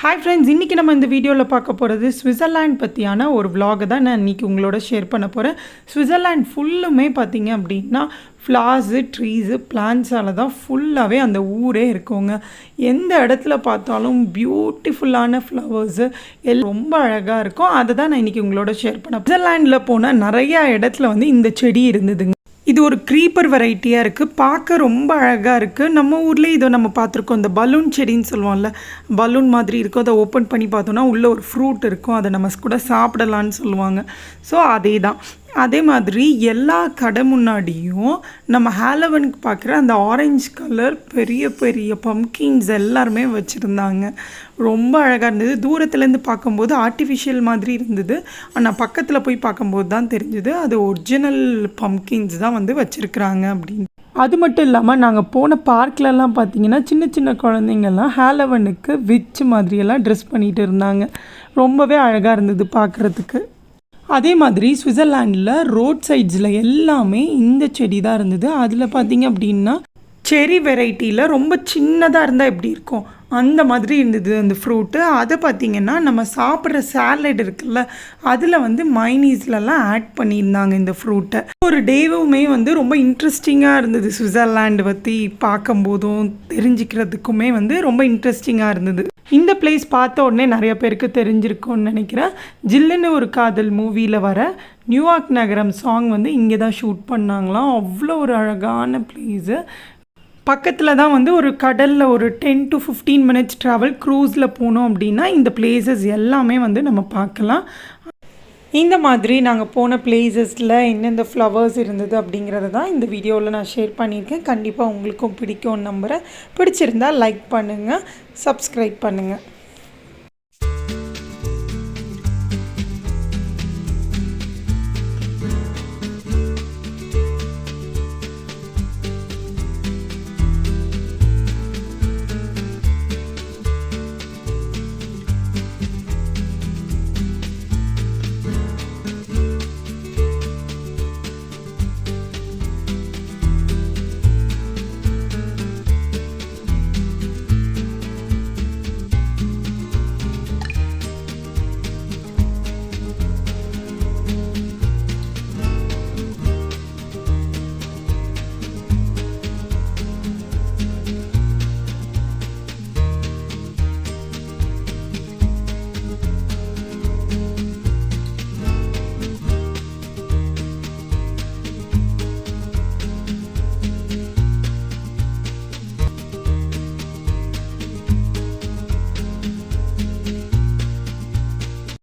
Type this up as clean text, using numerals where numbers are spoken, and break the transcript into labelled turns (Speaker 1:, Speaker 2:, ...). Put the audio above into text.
Speaker 1: Hi friends, இன்றைக்கி நம்ம இந்த வீடியோவில் பார்க்க போகிறது ஸ்விட்சர்லாண்ட் பற்றியான ஒரு vlog தான் நான் இன்றைக்கி உங்களோட ஷேர் பண்ண போகிறேன். ஸ்விட்சர்லாண்ட் ஃபுல்லுமே பார்த்திங்க அப்படின்னா ஃப்ளார்ஸு, ட்ரீஸு, பிளான்ட்ஸால் தான் ஃபுல்லாகவே அந்த ஊரே இருக்குங்க. எந்த இடத்துல பார்த்தாலும் பியூட்டிஃபுல்லான ஃப்ளவர்ஸு ரொம்ப அழகாக இருக்கும். அதை தான் நான் இன்றைக்கி உங்களோட ஷேர் பண்ணேன். ஸ்விட்சர்லாண்டில் போனால் நிறையா இடத்துல வந்து இந்த செடி இருந்ததுங்க. இது ஒரு க்ரீப்பர் வெரைட்டியாக இருக்குது. பார்க்க ரொம்ப அழகாக இருக்குது. நம்ம ஊர்லேயே இதை நம்ம பார்த்துருக்கோம். இந்த பலூன் செடின்னு சொல்லுவோம்ல, பலூன் மாதிரி இருக்கும். அதை ஓப்பன் பண்ணி பார்த்தோன்னா உள்ளே ஒரு ஃப்ரூட் இருக்கும். அதை நம்ம கூட சாப்பிடலான்னு சொல்லுவாங்க. ஸோ அதே தான். அதே மாதிரி எல்லா கடை முன்னாடியும் நம்ம ஹாலோவீனுக்கு பார்க்குற அந்த ஆரஞ்சு கலர் பெரிய பெரிய பம்கின்ஸ் எல்லாருமே வச்சுருந்தாங்க. ரொம்ப அழகாக இருந்தது. தூரத்துலேருந்து பார்க்கும்போது ஆர்டிஃபிஷியல் மாதிரி இருந்தது. ஆனால் பக்கத்தில் போய் பார்க்கும்போது தான் தெரிஞ்சுது அது ஒரிஜினல் பம்கின்ஸ் தான் வந்து வச்சுருக்குறாங்க அப்படின்னு. அது மட்டும் இல்லாமல் நாங்கள் போன பார்க்லலாம் பார்த்திங்கன்னா சின்ன சின்ன குழந்தைங்கள்லாம் ஹாலோவீனுக்கு விச் மாதிரியெல்லாம் ட்ரெஸ் பண்ணிகிட்டு இருந்தாங்க. ரொம்பவே அழகாக இருந்தது பார்க்குறதுக்கு. அதே மாதிரி ஸ்விட்சர்லாண்டில் ரோட் சைட்ஸில் எல்லாமே இந்த செடி தான் இருந்தது. அதில் பார்த்திங்க அப்படின்னா செரி வெரைட்டியில் ரொம்ப சின்னதாக இருந்தால் எப்படி இருக்கும் அந்த மாதிரி இருந்தது அந்த ஃப்ரூட்டு. அதை பார்த்திங்கன்னா நம்ம சாப்பிட்ற சாலட் இருக்குல்ல, அதில் வந்து மைனீஸ்லலாம் ஆட் பண்ணியிருந்தாங்க இந்த ஃப்ரூட்டை. ஒரு டேவுமே வந்து ரொம்ப இன்ட்ரெஸ்டிங்காக இருந்தது. ஸ்விட்சர்லாண்டு பற்றி பார்க்கும்போதும் தெரிஞ்சுக்கிறதுக்குமே வந்து ரொம்ப இன்ட்ரெஸ்டிங்காக இருந்தது. இந்த பிளேஸ் பார்த்த உடனே நிறைய பேருக்கு தெரிஞ்சிருக்கும்னு நினைக்கிறேன். ஜில்லுன்னு ஒரு காதல் மூவியில் வர நியூயார்க் நகரம் சாங் வந்து இங்கே தான் ஷூட் பண்ணாங்களாம். அவ்வளோ ஒரு அழகான பிளேஸு. பக்கத்தில் தான் வந்து ஒரு கடலில் ஒரு 10 to 15 minutes ட்ராவல் க்ரூஸில் போனோம் அப்படின்னா இந்த பிளேசஸ் எல்லாமே வந்து நம்ம பார்க்கலாம். இந்த மாதிரி நாங்கள் போன பிளேசஸில் எந்தெந்த ஃப்ளவர்ஸ் இருந்தது அப்படிங்கிறத தான் இந்த வீடியோவில் நான் ஷேர் பண்ணியிருக்கேன். கண்டிப்பாக உங்களுக்கும் பிடிக்கும்னு நம்புகிறேன். பிடிச்சிருந்தால் லைக் பண்ணுங்கள், சப்ஸ்கிரைப் பண்ணுங்கள்.